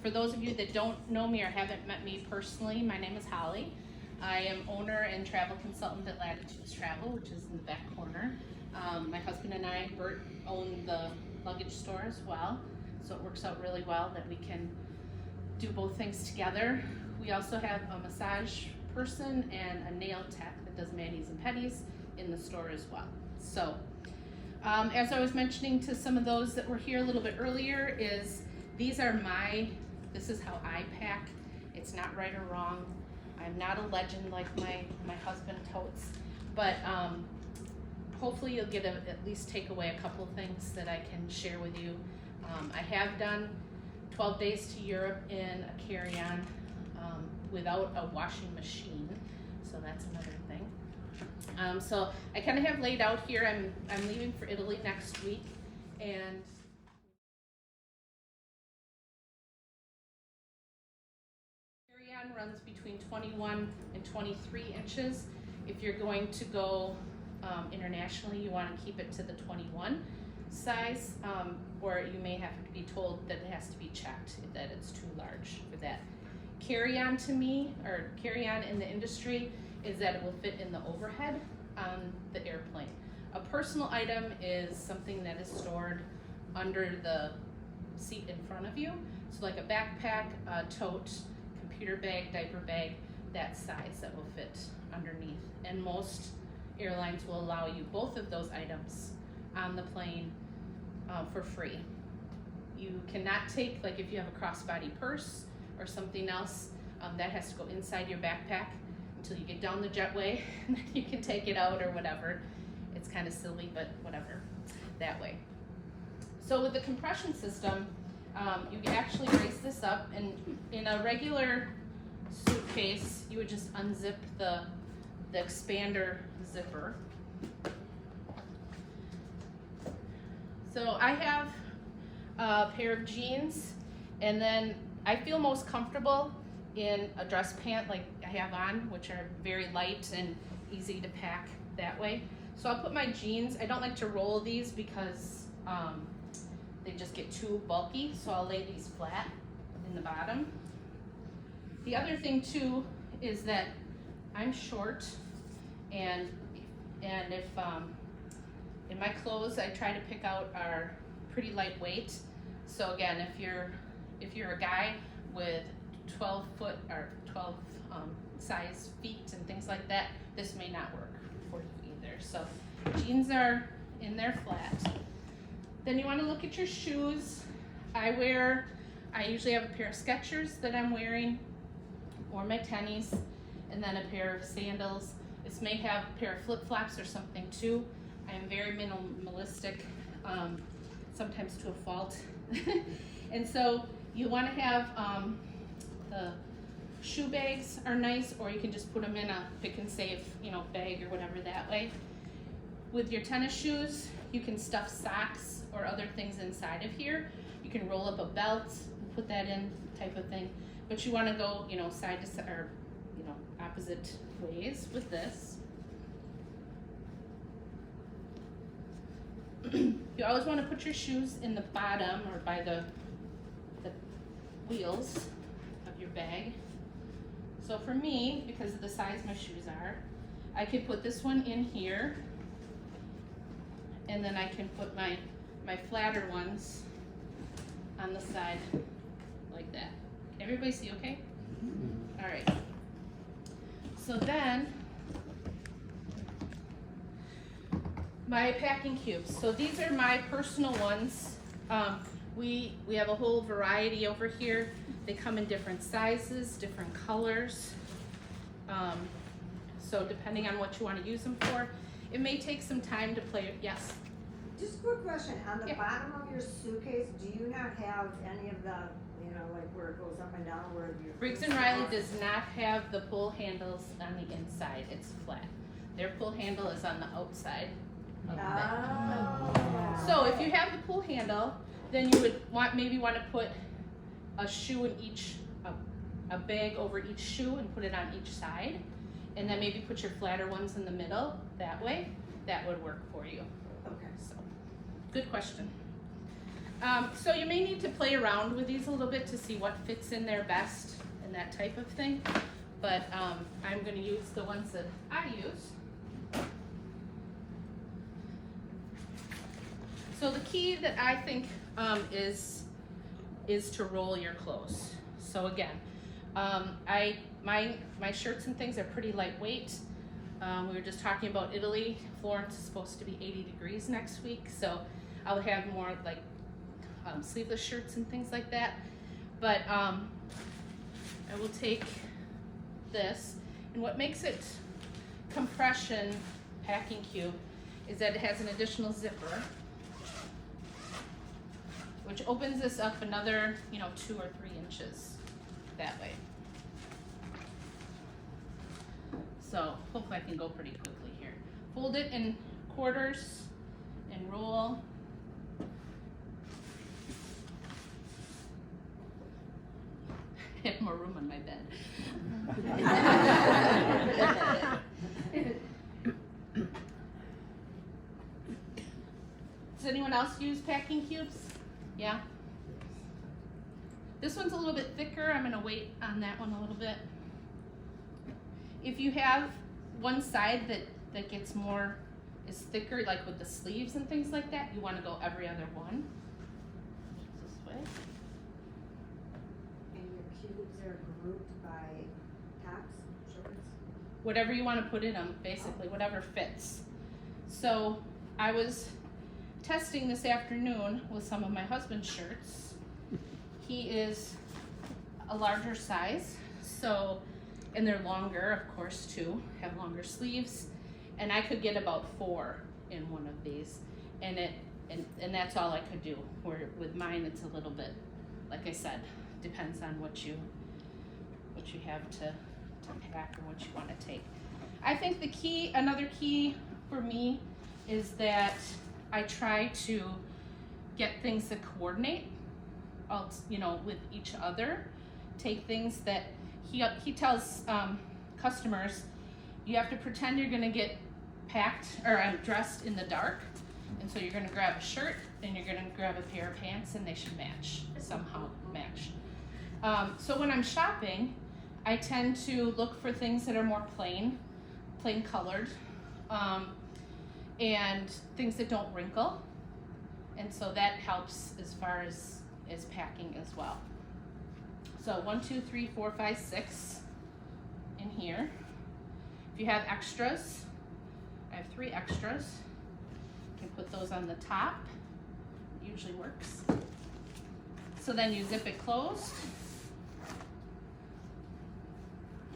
For those of you that don't know me or haven't met me personally, my name is Holly. I am owner and travel consultant at Tues Travel, which is in the back corner. My husband and I, Bert, own the luggage store as well, so it works out really well that we can do both things together. We also have a massage person and a nail tech that does manis and pedis in the store as well. So, as I was mentioning to some of those that were here a little bit earlier, this is how I pack. It's not right or wrong. I'm not a legend like my husband totes, but hopefully you'll get at least take away a couple of things that I can share with you. I have done 12 days to Europe in a carry-on without a washing machine, so that's another thing. So I kind of have laid out here, I'm leaving for Italy next week, and carry-on runs between 21 and 23 inches. If you're going to go internationally, you want to keep it to the 21 size, or you may have to be told that it has to be checked, that it's too large for that. Carry-on to me, or carry-on in the industry, is that it will fit in the overhead on the airplane. A personal item is something that is stored under the seat in front of you. So like a backpack, a tote, computer bag, diaper bag, that size that will fit underneath. And most airlines will allow you both of those items on the plane for free. You cannot take, like if you have a crossbody purse or something else, that has to go inside your backpack until you get down the jetway, and then you can take it out or whatever. It's kind of silly, but whatever, that way. So with the compression system, you can actually raise this up, and in a regular suitcase, you would just unzip the expander zipper. So I have a pair of jeans, and then I feel most comfortable in a dress pant like I have on, which are very light and easy to pack that way. So I'll put my jeans, I don't like to roll these because they just get too bulky, so I'll lay these flat in the bottom. The other thing too is that I'm short, and if in my clothes I try to pick out are pretty lightweight. So again, if you're a guy with 12 foot or 12 size feet and things like that, this may not work for you either. So jeans are in there flat. Then you want to look at your shoes. I usually have a pair of Skechers that I'm wearing, or my tennies, and then a pair of sandals. This may have a pair of flip-flops or something too. I am very minimalistic, sometimes to a fault. And so you want to have the shoe bags are nice, or you can just put them in a pick and save, bag or whatever that way. With your tennis shoes, you can stuff socks or other things inside of here. You can roll up a belt and put that in, type of thing. But you want to go, side to side, or opposite ways with this. You always want to put your shoes in the bottom or by the wheels of your bag. So for me, because of the size my shoes are, I could put this one in here, and then I can put my flatter ones on the side like that. Everybody see okay? Mm-hmm. All right. So then, my packing cubes. So these are my personal ones. We have a whole variety over here. They come in different sizes, different colors. So depending on what you want to use them for, it may take some time to play. Yes? Just a quick question. On the bottom of your suitcase, do you not have any of the, like where it goes up and down, where your Briggs & Riley does not have the pull handles on the inside. It's flat. Their pull handle is on the outside of it. So if you have the pull handle, then you would maybe want to put a shoe in each, a bag over each shoe and put it on each side, and then maybe put your flatter ones in the middle that way. That would work for you. Okay. So, good question. So you may need to play around with these a little bit to see what fits in there best and that type of thing. But I'm gonna use the ones that I use. So the key that I think is to roll your clothes. So again, my shirts and things are pretty lightweight. We were just talking about Italy. Florence is supposed to be 80 degrees next week, so I'll have more like sleeveless shirts and things like that. But I will take this, and what makes it compression packing cube is that it has an additional zipper, which opens this up another, 2 or 3 inches that way. So hopefully I can go pretty quickly here. Fold it in quarters and roll. I have more room on my bed. Does anyone else use packing cubes? Yeah? This one's a little bit thicker. I'm gonna wait on that one a little bit. If you have one side that gets more, is thicker, like with the sleeves and things like that, you wanna go every other one. This way. And your cubes are grouped by tops, shorts? Whatever you wanna put in them, basically, whatever fits. So I was testing this afternoon with some of my husband's shirts. He is a larger size, so, and they're longer, of course, too, have longer sleeves, and I could get about 4 in one of these, and that's all I could do. Where with mine, it's a little bit, like I said, depends on what you have to pack or what you want to take. I think the key, another key for me, is that I try to get things that coordinate, with each other. Take things that he tells customers, you have to pretend you're gonna get packed or dressed in the dark, and so you're gonna grab a shirt and you're gonna grab a pair of pants, and they should match, somehow match. So when I'm shopping, I tend to look for things that are more plain colored, and things that don't wrinkle, and so that helps as far as packing as well. So 1, 2, 3, 4, 5, 6 in here. If you have extras, I have 3 extras. You can put those on the top. It usually works. So then you zip it closed.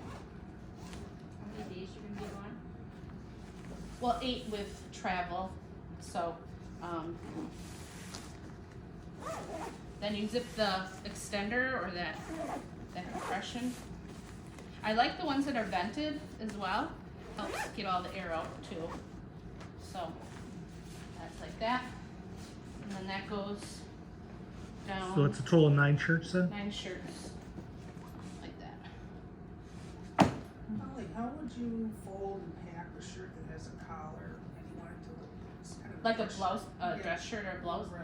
How many days you gonna be gone? Well, 8 with travel. So then you zip the extender or that compression. I like the ones that are vented as well. Helps get all the air out too. So that's like that. And then that goes down. So it's a total of 9 shirts then? 9 shirts. Like that. Holly, how would you fold and pack a shirt that has a collar and you want it to look kind of Like a blouse, dress shirt or a blouse. Right.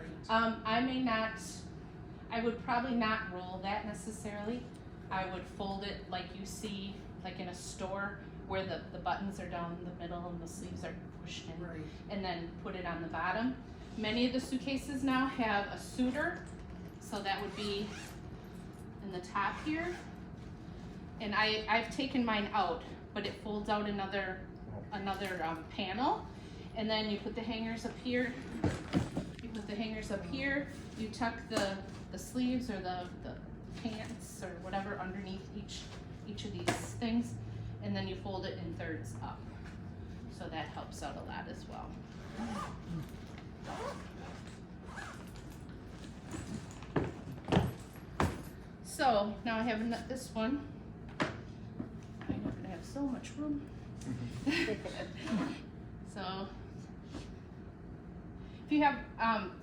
I would probably not roll that necessarily. I would fold it like you see, like in a store, where the buttons are down the middle and the sleeves are pushed in, Right. and then put it on the bottom. Many of the suitcases now have a suitor, so that would be in the top here. And I've taken mine out, but it folds out another panel, and then you put the hangers up here. You tuck the sleeves or the pants or whatever underneath each of these things, and then you fold it in thirds up. So that helps out a lot as well. So now I have this one. I'm not gonna have so much room. So if you have,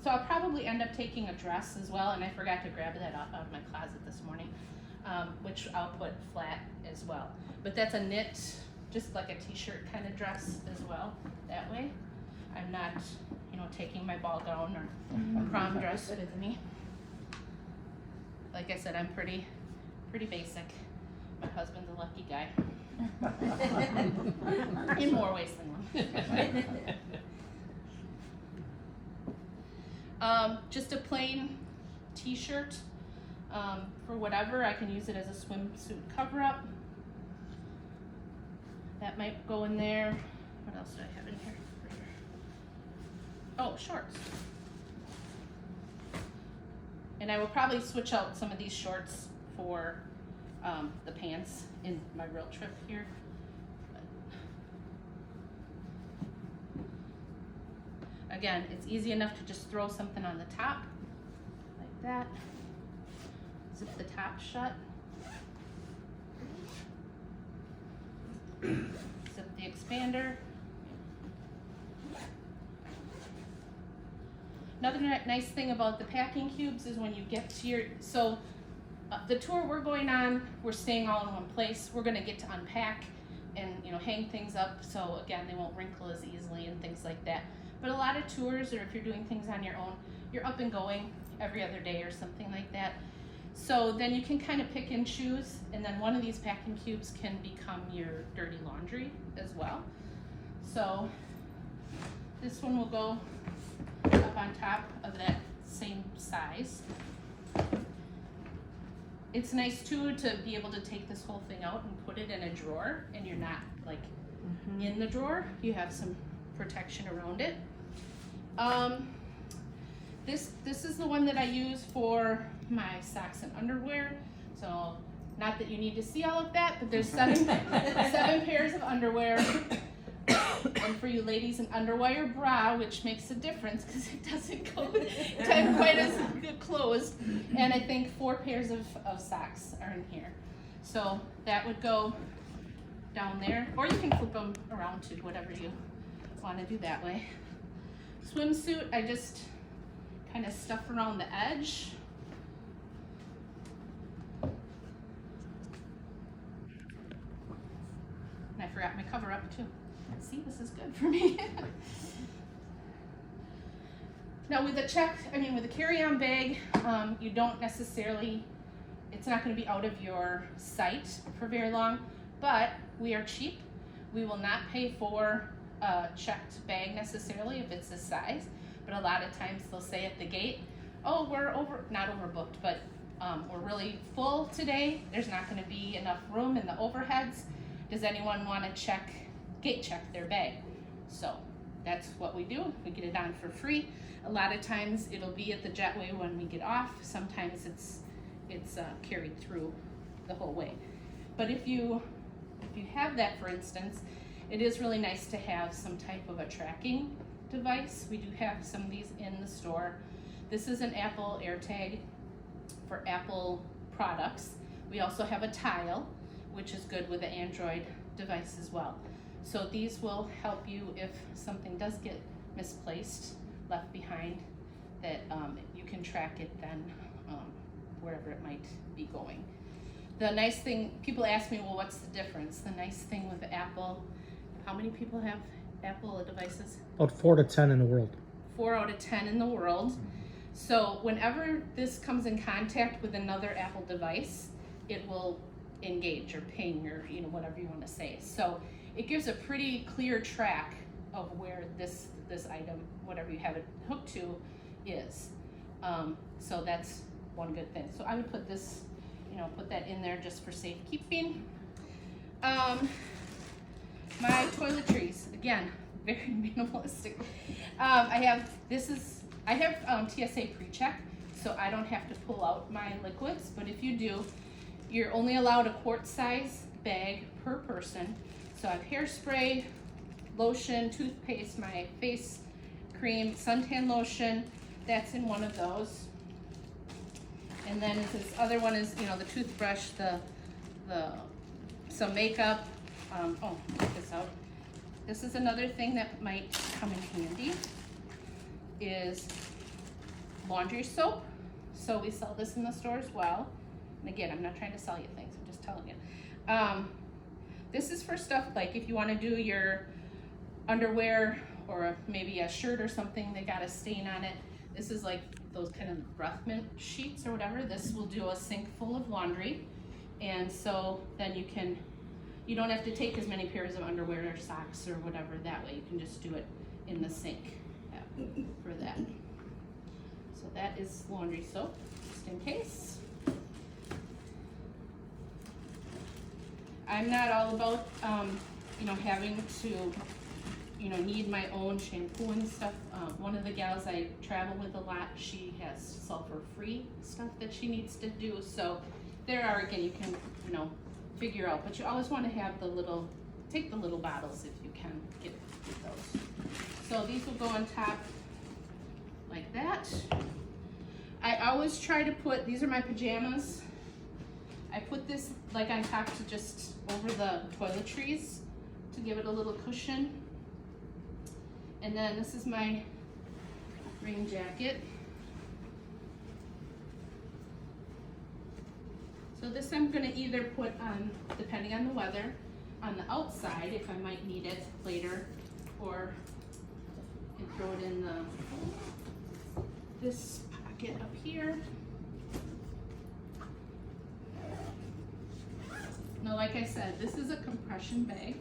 so I'll probably end up taking a dress as well, and I forgot to grab that out of my closet this morning, which I'll put flat as well. But that's a knit, just like a t-shirt kind of dress as well, that way. I'm not, taking my ball gown or prom dress with me. Like I said, I'm pretty basic. My husband's a lucky guy. In more ways than one. Just a plain t-shirt for whatever. I can use it as a swimsuit cover-up. That might go in there. What else do I have in here? Oh, shorts. And I will probably switch out some of these shorts for the pants in my real trip here. Again, it's easy enough to just throw something on the top, like that. Zip the top shut. Zip the expander. Another nice thing about the packing cubes is when you get to your, the tour we're going on, we're staying all in one place. We're gonna get to unpack and hang things up, so again, they won't wrinkle as easily and things like that. But a lot of tours, or if you're doing things on your own, you're up and going every other day or something like that. So then you can kind of pick and choose, and then one of these packing cubes can become your dirty laundry as well. So this one will go up on top of that same size. It's nice too to be able to take this whole thing out and put it in a drawer, and you're not like in the drawer. You have some protection around it. This is the one that I use for my socks and underwear. So not that you need to see all of that, but there's seven pairs of underwear. And for you ladies, an underwire bra, which makes a difference because it doesn't go quite as good closed. And I think 4 pairs of socks are in here. So that would go down there, or you can flip them around to whatever you want to do that way. Swimsuit, I just kind of stuff around the edge. And I forgot my cover up too. See, this is good for me. Now with a carry-on bag, you don't necessarily, it's not going to be out of your sight for very long, but we are cheap. We will not pay for a checked bag necessarily if it's this size, but a lot of times they'll say at the gate, oh, we're not overbooked, but we're really full today. There's not going to be enough room in the overheads. Does anyone want to gate check their bag? So that's what we do. We get it on for free. A lot of times it'll be at the jetway when we get off. Sometimes it's carried through the whole way. But if you have that, for instance, it is really nice to have some type of a tracking device. We do have some of these in the store. This is an Apple AirTag for Apple products. We also have a Tile, which is good with the Android device as well. So these will help you if something does get misplaced, left behind, that you can track it then wherever it might be going. The nice thing, people ask me, well, what's the difference? The nice thing with Apple, how many people have Apple devices? About 4 to 10 in the world. 4 out of 10 in the world. So whenever this comes in contact with another Apple device, it will engage or ping or whatever you want to say. So it gives a pretty clear track of where this item, whatever you have it hooked to, is. So that's one good thing. So I would put this, put that in there just for safekeeping. My toiletries, again, very minimalistic. I have TSA pre-check, so I don't have to pull out my liquids, but if you do, you're only allowed a quart size bag per person. So I have hairspray, lotion, toothpaste, my face cream, suntan lotion, that's in one of those. And then this other one is, the toothbrush, some makeup. Check this out. This is another thing that might come in handy, is laundry soap. So we sell this in the store as well. And again, I'm not trying to sell you things, I'm just telling you. This is for stuff like if you want to do your underwear or maybe a shirt or something that got a stain on it. This is like those kind of Ruffman sheets or whatever. This will do a sink full of laundry. And so then you don't have to take as many pairs of underwear or socks or whatever that way. You can just do it in the sink for that. So that is laundry soap, just in case. I'm not all about, having to, need my own shampoo and stuff. One of the gals I travel with a lot, she has sulfur-free stuff that she needs to do. So there are, again, you can, figure out, but you always want to have take the little bottles if you can get those. So these will go on top like that. I always try to put, these are my pajamas. I put this like on top to just over the toiletries to give it a little cushion. And then this is my rain jacket. So this I'm gonna either put on, depending on the weather, on the outside if I might need it later, or throw it in this pocket up here. Now, like I said, this is a compression bag.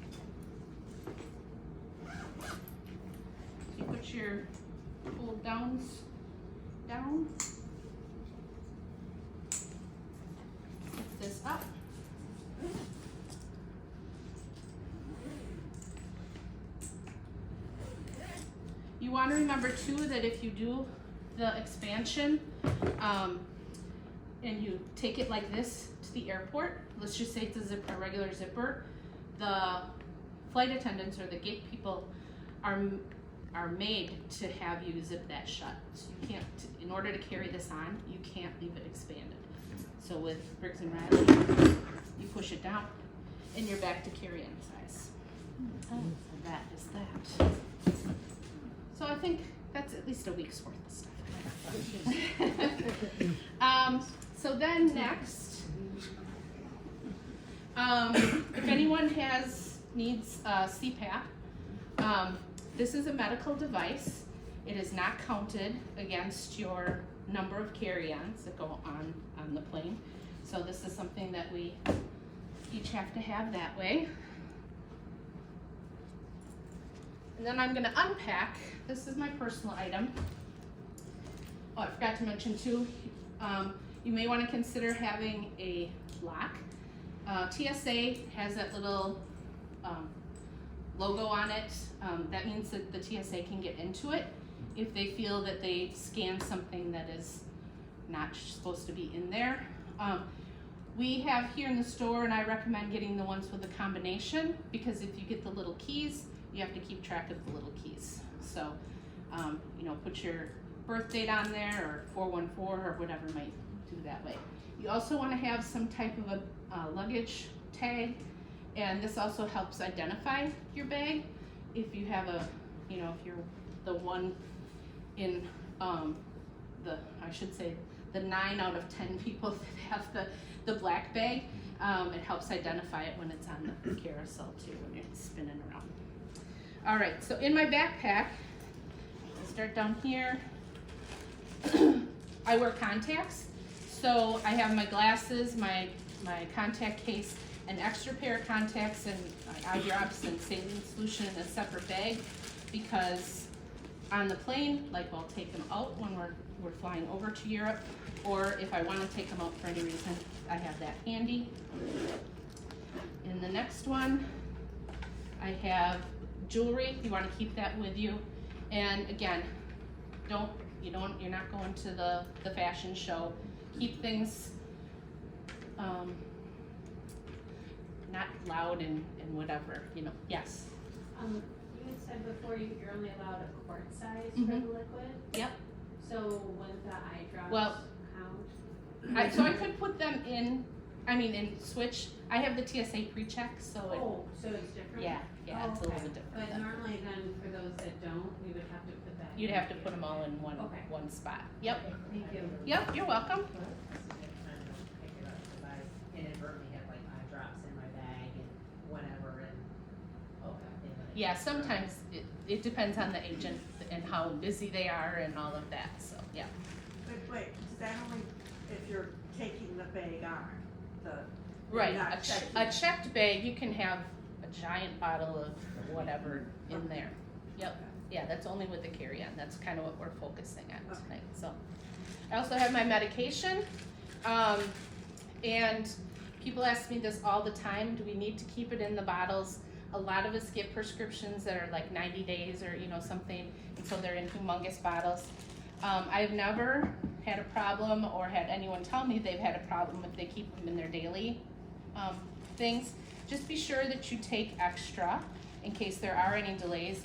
So you put your fold downs down. Lift this up. You want to remember too that if you do the expansion and you take it like this to the airport, let's just say it's a regular zipper, the flight attendants or the gate people are made to have you zip that shut. So you can't, in order to carry this on, you can't leave it expanded. So with Briggs and Riley, you push it down and you're back to carry-on size. So that is that. So I think that's at least a week's worth of stuff. So then next, if anyone needs CPAP, this is a medical device. It is not counted against your number of carry-ons that go on the plane. So this is something that we each have to have that way. And then I'm gonna unpack. This is my personal item. Oh, I forgot to mention too, you may wanna consider having a lock. TSA has that little logo on it. That means that the TSA can get into it if they feel that they scanned something that is not supposed to be in there. We have here in the store, and I recommend getting the ones with the combination, because if you get the little keys, you have to keep track of the little keys. So, put your birth date on there, or 414, or whatever might do that way. You also want to have some type of a luggage tag, and this also helps identify your bag. If you have if you're the one in the 9 out of 10 people that have the black bag, it helps identify it when it's on the carousel too, when you're spinning around. All right, so in my backpack, I'll start down here. I wear contacts, so I have my glasses, my contact case, an extra pair of contacts, and eye drops and saline solution in a separate bag, because on the plane, like I'll take them out when we're flying over to Europe, or if I want to take them out for any reason, I have that handy. In the next one, I have jewelry. You want to keep that with you, and again, you're not going to the fashion show. Keep things not loud and whatever, yes. You had said before you're only allowed a quart size for Mhm. the liquid. Yep. So would the eye drops count? So I could put them in switch. I have the TSA pre-check, so So it's different? yeah, Oh, it's a little bit different. But normally then, for those that don't, we would have to put that. You'd in have to here. put them all in Okay. one spot. Yep. Okay, thank you. Yep, you're welcome. I inadvertently had like eye drops in my bag and whatever, and Yeah, sometimes it depends on the agent and how busy they are and all of that, so, yeah. Wait, is that only if you're taking the bag on, Right, not checking a it? checked bag, you can have a giant bottle of whatever in there. Yep, yeah, that's only with the carry-on, that's kind of what we're focusing on Okay. tonight, so. I also have my medication, and people ask me this all the time, do we need to keep it in the bottles? A lot of us get prescriptions that are like 90 days or, you know, something, and so they're in humongous bottles. I've never had a problem or had anyone tell me they've had a problem if they keep them in their daily things. Just be sure that you take extra in case there are any delays.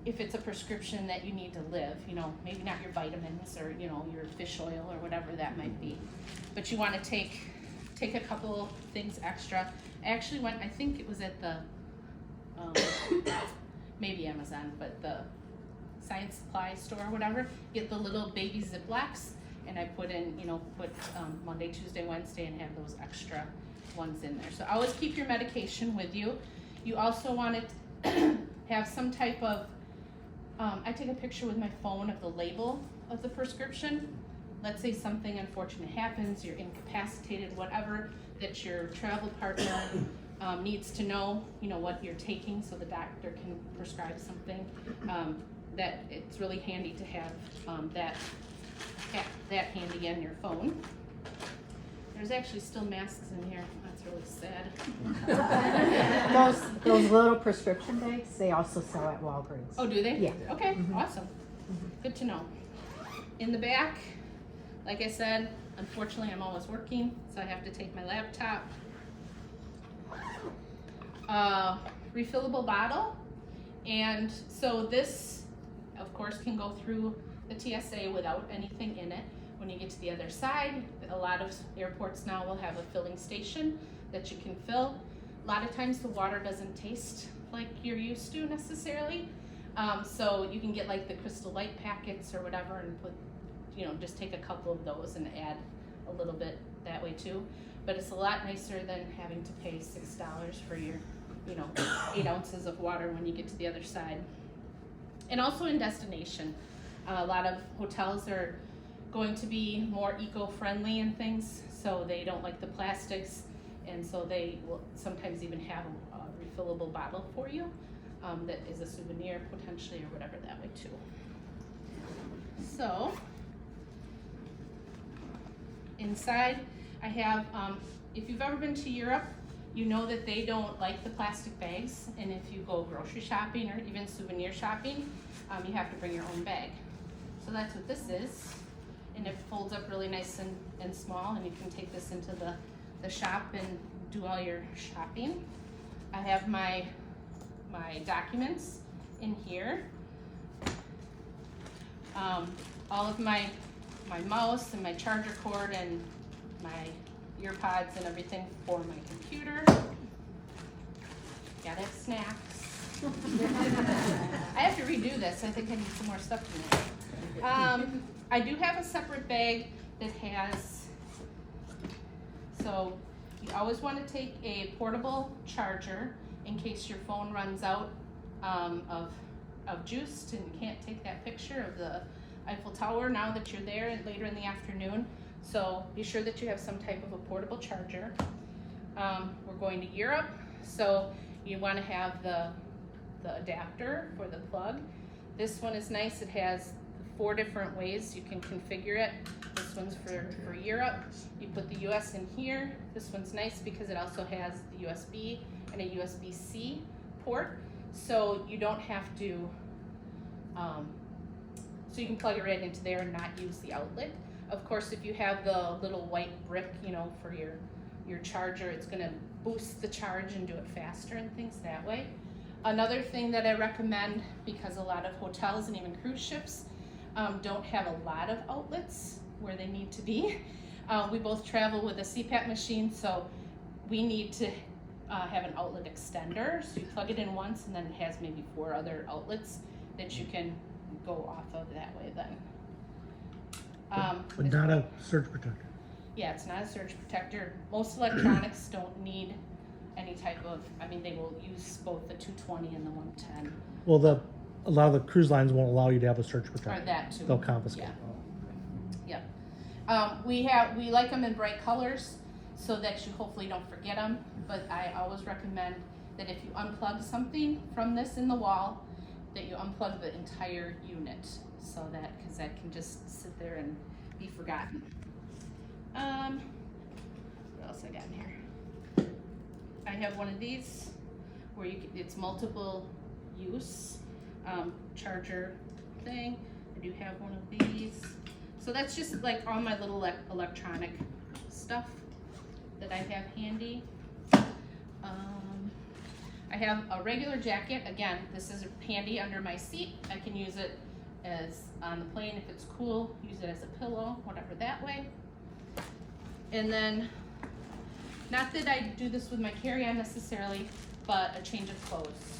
If it's a prescription that you need to live, you know, maybe not your vitamins or, you know, your fish oil or whatever that might be. But you want to take a couple things extra. I actually went, I think it was at the, maybe Amazon, but the science supply store or whatever, get the little baby Ziplocs, and I put in, you know, Monday, Tuesday, Wednesday, and have those extra ones in there. So always keep your medication with you. You also want to have some type of, I take a picture with my phone of the label of the prescription. Let's say something unfortunate happens, you're incapacitated, whatever, that your travel partner needs to know, you know, what you're taking so the doctor can prescribe something. That it's really handy to have that handy in your phone. There's actually still masks in here. That's really sad. Those little prescription bags, they also sell at Walgreens. Oh, do they? Yeah. Okay, awesome. Good to know. In the back, like I said, unfortunately I'm always working, so I have to take my laptop. Refillable bottle. And so this, of course, can go through the TSA without anything in it. When you get to the other side, a lot of airports now will have a filling station that you can fill. A lot of times the water doesn't taste like you're used to necessarily. So you can get like the Crystal Light packets or whatever and put, you know, just take a couple of those and add a little bit that way too. But it's a lot nicer than having to pay $6 for your, you know, 8 ounces of water when you get to the other side. And also in destination, a lot of hotels are going to be more eco-friendly and things, so they don't like the plastics, and so they will sometimes even have a refillable bottle for you that is a souvenir potentially or whatever that way too. So inside I have, if you've ever been to Europe, you know that they don't like the plastic bags, and if you go grocery shopping or even souvenir shopping, you have to bring your own bag. So that's what this is, and it folds up really nice and small, and you can take this into the shop and do all your shopping. I have my documents in here. All of my mouse and my charger cord and my ear pods and everything for my computer. Gotta have snacks. I have to redo this. I think I need some more stuff in there. I do have a separate bag that has, so you always want to take a portable charger in case your phone runs out of juice and you can't take that picture of the Eiffel Tower now that you're there later in the afternoon. So be sure that you have some type of a portable charger. We're going to Europe, so you want to have the adapter for the plug. This one is nice. It has 4 different ways you can configure it. This one's for Europe. You put the US in here. This one's nice because it also has the USB and a USB-C port, so you don't have to, so you can plug it right into there and not use the outlet. Of course, if you have the little white brick, you know, for your charger, it's gonna boost the charge and do it faster and things that way. Another thing that I recommend, because a lot of hotels and even cruise ships don't have a lot of outlets where they need to be. We both travel with a CPAP machine, so we need to have an outlet extender. So you plug it in once and then it has maybe 4 other outlets that you can go off of that way then. But not a surge protector. Yeah, it's not a surge protector. Most electronics don't need any type of, I mean, they will use both the 220 and the 110. Well, a lot of the cruise lines won't allow you to have a surge Or protector. that too. They'll confiscate. Yeah. Yep. We like them in bright colors so that you hopefully don't forget them. But I always recommend that if you unplug something from this in the wall, that you unplug the entire unit, so that, because that can just sit there and be forgotten. What else I got in here? I have one of these where it's multiple use charger thing. I do have one of these. So that's just like all my little electronic stuff that I have handy. I have a regular jacket. Again, this is handy under my seat. I can use it as on the plane if it's cool, use it as a pillow, whatever that way. And then, not that I do this with my carry-on necessarily, but a change of clothes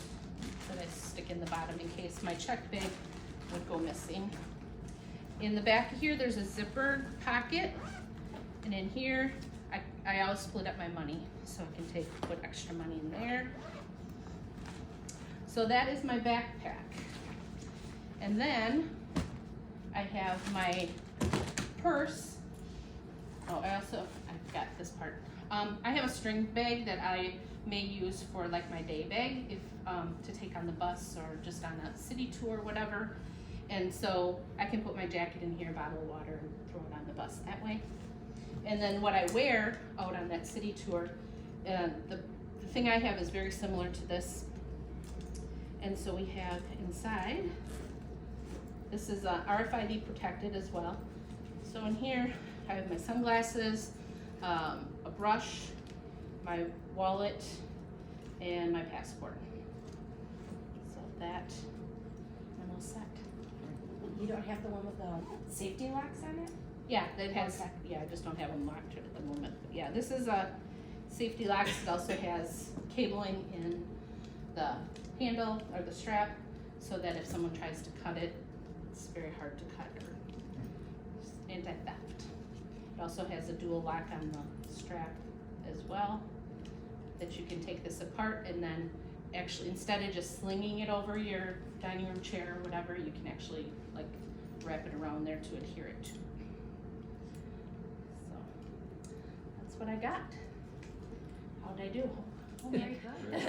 that I stick in the bottom in case my check bag would go missing. In the back here, there's a zipper pocket, and in here, I always split up my money, so I can put extra money in there. So that is my backpack. And then I have my purse. Oh, I forgot this part. I have a string bag that I may use for like my day bag, if to take on the bus or just on a city tour or whatever. And so I can put my jacket in here, bottle of water, and throw it on the bus that way. And then what I wear out on that city tour, the thing I have is very similar to this. And so we have inside, this is RFID protected as well. So in here, I have my sunglasses, a brush, my wallet, and my passport. So that, I'm all set. You don't have the one with the safety locks on it? Yeah, that has, Okay. yeah, I just don't have them locked at the moment. But yeah, this is a safety locks. It also has cabling in the handle or the strap, so that if someone tries to cut it, it's very hard to cut, or anti-theft. It also has a dual lock on the strap as well, that you can take this apart and then actually, instead of just slinging it over your dining room chair or whatever, you can actually like wrap it around there to adhere it to. So that's what I got. How'd I do? Very good.